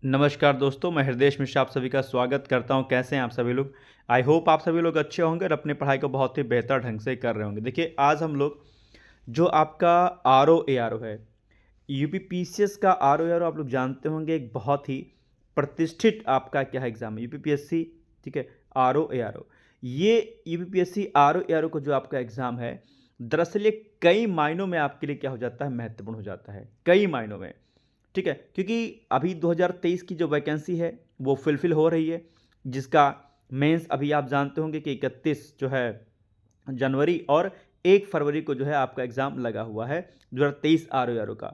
नमस्कार दोस्तों, मैं हृदेश मिश्रा आप सभी का स्वागत करता हूं। कैसे हैं आप सभी लोग? आई होप आप सभी लोग अच्छे होंगे और अपनी पढ़ाई को बहुत ही बेहतर ढंग से कर रहे होंगे। देखिए, आज हम लोग जो आपका आरओ है, यूपीपीसीएस का आरओ आप लोग जानते होंगे, एक बहुत ही प्रतिष्ठित आपका क्या है एग्ज़ाम है, यूपीपीएससी। ठीक है, आरओ ये यूपीपीएससी आरओ को जो आपका एग्ज़ाम है, दरअसल ये कई मायनों में आपके लिए क्या हो जाता है, महत्वपूर्ण हो जाता है, कई मायनों में। ठीक है, क्योंकि अभी 2023 की जो वैकेंसी है वो फुलफिल हो रही है, जिसका मेंस अभी आप जानते होंगे कि 31 जो है जनवरी और 1 फरवरी को जो है आपका एग्ज़ाम लगा हुआ है 2023 आरओ का।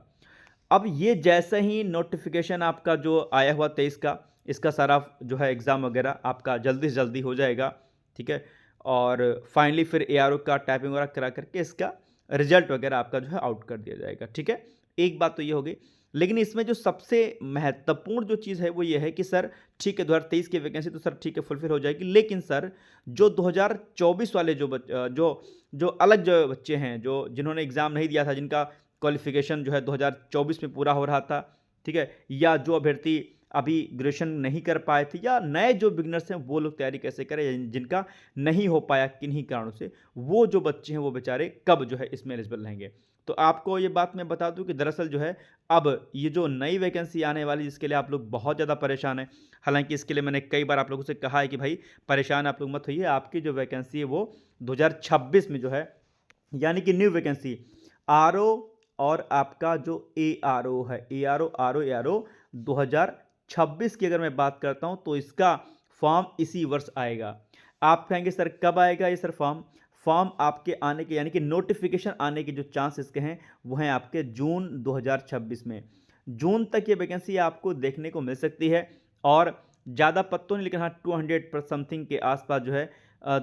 अब ये जैसे ही नोटिफिकेशन आपका जो आया हुआ 23 का, इसका सारा जो है एग्ज़ाम वगैरह आपका जल्दी से जल्दी हो जाएगा। ठीक है, और फाइनली फिर एआरओ का टाइपिंग वगैरह करा करके इसका रिजल्ट वगैरह आपका जो है आउट कर दिया जाएगा। ठीक है, एक बात तो ये हो गई। लेकिन इसमें जो सबसे महत्वपूर्ण जो चीज़ है वो ये है कि सर ठीक है, 2023 की वैकेंसी तो सर ठीक है फुलफिल हो जाएगी, लेकिन सर जो 2024 वाले जो अलग जो बच्चे हैं, जो जिन्होंने एग्ज़ाम नहीं दिया था, जिनका क्वालिफ़िकेशन जो है 2024 में पूरा हो रहा था, ठीक है? या जो अभ्यर्थी अभी ग्रेजुएशन नहीं कर पाए थे, या नए जो बिगिनर्स हैं वो लोग तैयारी कैसे करें, जिनका नहीं हो पाया किन्हीं कारणों से, वो जो बच्चे हैं वो बेचारे कब जो है इसमें एलिजिबल रहेंगे। तो आपको ये बात मैं बता दूं कि दरअसल जो है अब ये जो नई वैकेंसी आने वाली, जिसके लिए आप लोग बहुत ज़्यादा परेशान हैं, हालांकि इसके लिए मैंने कई बार आप लोगों से कहा है कि भाई परेशान आप लोग मत होइए, आपकी जो वैकेंसी है वो 2026 में जो है, यानी कि न्यू वैकेंसी आरओ और आपका जो एआरओ है, एआरओ 2026 की अगर मैं बात करता हूं तो इसका फॉर्म इसी वर्ष आएगा। आप कहेंगे सर कब आएगा ये सर फॉर्म? फॉर्म आपके आने के, यानी कि नोटिफिकेशन आने के जो चांस इसके हैं वो हैं आपके जून 2026 में। जून तक ये वैकेंसी आपको देखने को मिल सकती है, और ज़्यादा पद तो नहीं, लेकिन हाँ 200 पर समथिंग के आसपास जो है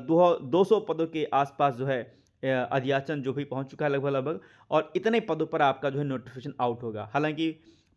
200 पदों के आसपास जो है अध्याचन जो भी पहुंच चुका है लगभग लगभग, और इतने पदों पर आपका जो है नोटिफिकेशन आउट होगा। हालांकि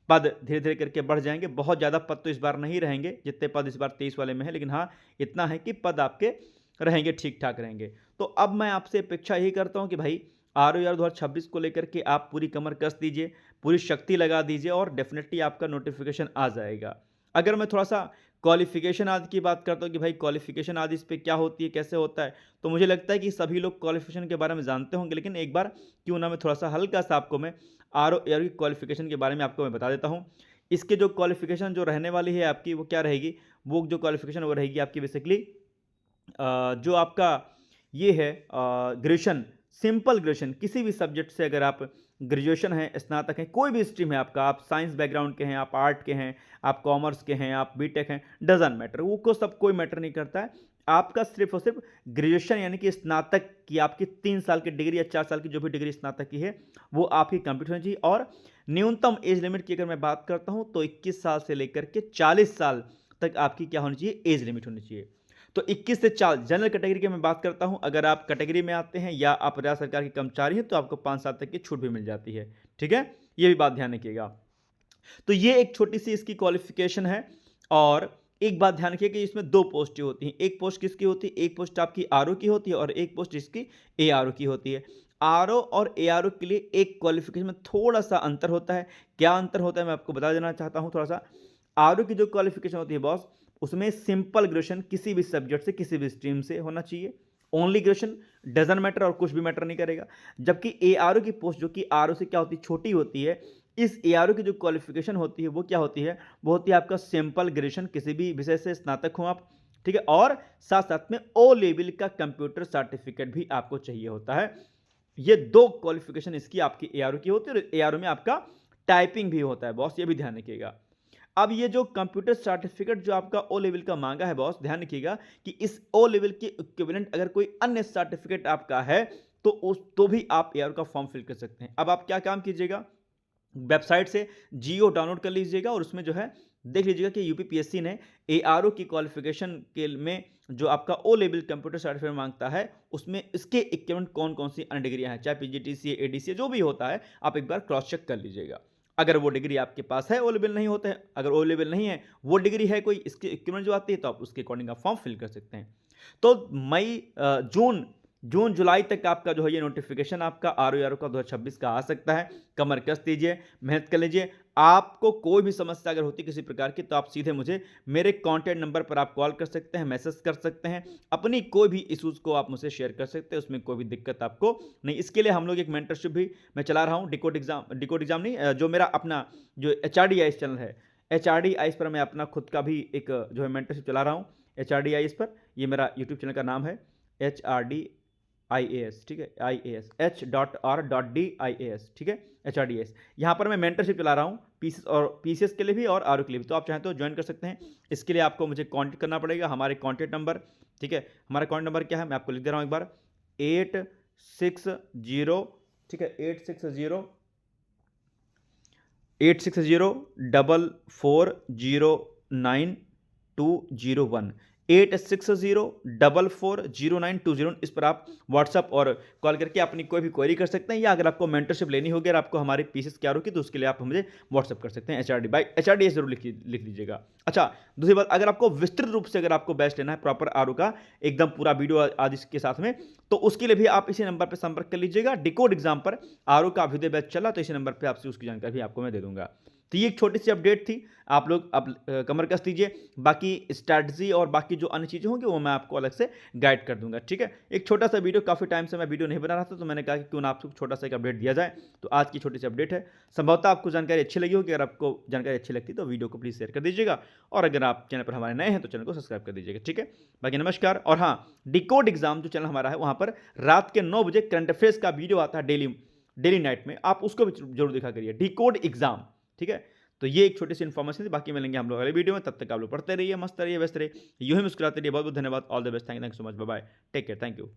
पद धीरे धीरे करके बढ़ जाएंगे, बहुत ज़्यादा पद तो इस बार नहीं रहेंगे जितने पद इस बार 23 वाले में है, लेकिन हाँ इतना है कि पद आपके रहेंगे, ठीक ठाक रहेंगे। तो अब मैं आपसे अपेक्षा यही करता हूं कि भाई आरओ 2026 को लेकर के आप पूरी कमर कस दीजिए, पूरी शक्ति लगा दीजिए, और डेफिनेटली आपका नोटिफिकेशन आ जाएगा। अगर मैं थोड़ा सा क्वालिफिकेशन आदि की बात करता हूँ कि भाई क्वालिफिकेशन आदि इस पे क्या होती है, कैसे होता है, तो मुझे लगता है कि सभी लोग क्वालिफिकेशन के बारे में जानते होंगे, लेकिन एक बार क्यों ना मैं थोड़ा सा हल्का सा आपको मैं आर ओ एयर की क्वालिफिकेशन के बारे में आपको मैं बता देता हूँ। इसके जो क्वालिफिकेशन जो रहने वाली है आपकी, वो क्या रहेगी, वो जो क्वालिफिकेशन वो रहेगी आपकी बेसिकली जो आपका ये है ग्रेजुएशन, सिंपल ग्रेजुएशन, किसी भी सब्जेक्ट से अगर आप ग्रेजुएशन है, स्नातक हैं, कोई भी स्ट्रीम है आपका, आप साइंस बैकग्राउंड के हैं, आप आर्ट के हैं, आप कॉमर्स के हैं, आप बीटेक हैं, डजंट मैटर, वो को सब कोई मैटर नहीं करता है। आपका सिर्फ और सिर्फ ग्रेजुएशन, यानी कि स्नातक की आपकी 3 साल की डिग्री या 4 साल की जो भी डिग्री स्नातक की है वो आपकी कंप्लीट होनी चाहिए। और न्यूनतम एज लिमिट की अगर मैं बात करता हूं तो 21 साल से लेकर के 40 साल तक आपकी क्या होनी चाहिए, एज लिमिट होनी चाहिए। तो 21 से 40 जनरल कैटेगरी की मैं बात करता हूं, अगर आप कैटेगरी में आते हैं या आप राज्य सरकार के कर्मचारी हैं तो आपको 5 साल तक की छूट भी मिल जाती है। ठीक है, ये भी बात ध्यान रखिएगा। तो ये एक छोटी सी इसकी क्वालिफिकेशन है। और एक बात ध्यान रखिए कि इसमें 2 पोस्टें होती हैं। एक पोस्ट किसकी होती है, एक पोस्ट आपकी आरओ की होती है और एक पोस्ट इसकी एआरओ की होती है। आरओ और एआरओ के लिए एक क्वालिफिकेशन में थोड़ा सा अंतर होता है। क्या अंतर होता है मैं आपको बता देना चाहता हूं थोड़ा सा। आरओ की जो क्वालिफिकेशन होती है बॉस, उसमें सिंपल ग्रेजुएशन किसी भी सब्जेक्ट से, किसी भी स्ट्रीम से होना चाहिए, ओनली ग्रेजुएशन, डजन मैटर, और कुछ भी मैटर नहीं करेगा। जबकि एआरओ की पोस्ट जो कि आरओ से क्या होती है, छोटी होती है, इस एआरओ की जो क्वालिफिकेशन होती है वो क्या होती है, वो होती है आपका सिंपल ग्रेजुएशन, किसी भी विषय से स्नातक हो आप, ठीक है, और साथ साथ में ओ लेवल का कंप्यूटर सर्टिफिकेट भी आपको चाहिए होता है। ये 2 क्वालिफिकेशन इसकी आपकी एआरओ की होती है, और एआरओ में आपका टाइपिंग भी होता है बॉस, ये भी ध्यान रखिएगा। अब ये जो कंप्यूटर सर्टिफिकेट जो आपका ओ लेवल का मांगा है बॉस, ध्यान रखिएगा कि इस ओ लेवल के इक्विवेलेंट अगर कोई अन्य सर्टिफिकेट आपका है तो भी आप एआर का फॉर्म फिल कर सकते हैं। अब आप क्या काम कीजिएगा, वेबसाइट से जीओ डाउनलोड कर लीजिएगा, और उसमें जो है देख लीजिएगा कि यूपीपीएससी ने एआरओ की क्वालिफिकेशन के में जो आपका ओ लेवल कंप्यूटर सर्टिफिकेट मांगता है, उसमें इसके इक्विवेलेंट कौन कौन सी अन्य डिग्रियां हैं, चाहे पीजीटीसी, एडीसी, जो भी होता है, आप एक बार क्रॉस चेक कर लीजिएगा। अगर वो डिग्री आपके पास है, ओ लेवल नहीं होते हैं, अगर ओ लेवल नहीं है, वो डिग्री है कोई, इसके इक्विवेलेंट जो आती है, तो आप उसके अकॉर्डिंग आप फॉर्म फिल कर सकते हैं। तो जून जून जुलाई तक आपका जो है ये नोटिफिकेशन आपका आर का 2026 का आ सकता है। कमर कस दीजिए, मेहनत कर लीजिए। आपको कोई भी समस्या अगर होती है किसी प्रकार की, तो आप सीधे मुझे मेरे कॉन्टैक्ट नंबर पर आप कॉल कर सकते हैं, मैसेज कर सकते हैं, अपनी कोई भी इश्यूज़ को आप मुझसे शेयर कर सकते हैं, उसमें कोई भी दिक्कत आपको नहीं। इसके लिए हम लोग एक मेंटरशिप भी मैं चला रहा हूँ, डिकोड एग्ज़ाम नहीं, जो मेरा अपना जो HRD चैनल है, HRD पर मैं अपना खुद का भी एक जो है मेंटरशिप चला रहा हूँ, HRD पर। ये मेरा यूट्यूब चैनल का नाम है HRDIAS, ठीक है, IAS H.R.D.IAS, ठीक है, HRDS। यहाँ पर मैं मेंटरशिप चला रहा हूँ पीसीएस के लिए भी और आरओ के लिए भी, तो आप चाहें तो ज्वाइन कर सकते हैं। इसके लिए आपको मुझे कॉन्टेक्ट करना पड़ेगा, हमारे कॉन्टेक्ट नंबर, ठीक है, हमारा कॉन्टेक्ट नंबर क्या है मैं आपको लिख दे रहा हूँ एक बार, 860, ठीक है, 8604409 8604409 इस पर आप व्हाट्सअप और कॉल करके अपनी कोई भी क्वेरी कर सकते हैं, या अगर आपको मेंटरशिप लेनी होगी और आपको हमारे पीसेस क्या होगी तो उसके लिए आप मुझे व्हाट्सअप कर सकते हैं। HRD जरूर लिख लीजिएगा। अच्छा, दूसरी बात, अगर आपको विस्तृत रूप से अगर आपको बैच लेना है प्रॉपर आरओ का एकदम पूरा वीडियो आदि के साथ में, तो उसके लिए भी आप इसी नंबर पर संपर्क कर लीजिएगा। डिकोड एग्जाम पर आरओ का अभ्युदय बैच चला, तो इसी नंबर पर आपसे उसकी जानकारी भी आपको मैं दे दूंगा। तो ये एक छोटी सी अपडेट थी, आप लोग अब कमर कस दीजिए। बाकी स्ट्रैटेजी और बाकी जो अन्य चीज़ें होंगी वो मैं आपको अलग से गाइड कर दूंगा, ठीक है। एक छोटा सा वीडियो, काफ़ी टाइम से मैं वीडियो नहीं बना रहा था, तो मैंने कहा कि क्यों ना आपको छोटा सा एक अपडेट दिया जाए। तो आज की छोटी सी अपडेट है, संभवतः आपको जानकारी अच्छी लगी होगी। अगर आपको जानकारी अच्छी लगती तो वीडियो को प्लीज़ शेयर कर दीजिएगा, और अगर आप चैनल पर हमारे नए हैं तो चैनल को सब्सक्राइब कर दीजिएगा, ठीक है। बाकी नमस्कार। और हाँ, डिकोड एग्जाम जो चैनल हमारा है, वहाँ पर रात के 9 बजे करंट अफेयर्स का वीडियो आता है डेली नाइट में, आप उसको भी जरूर देखा करिए, डिकोड एग्जाम, ठीक है। तो ये एक छोटी सी इन्फॉर्मेशन थी, बाकी मिलेंगे हम लोग अगले वीडियो में। तब तक आप लोग पढ़ते रहिए, मस्त रहिए, व्यस्त रहिए, यूं ही मुस्कुराते रहिए। बहुत बहुत धन्यवाद। All the best, thank you so much, bye bye, take care, thank you.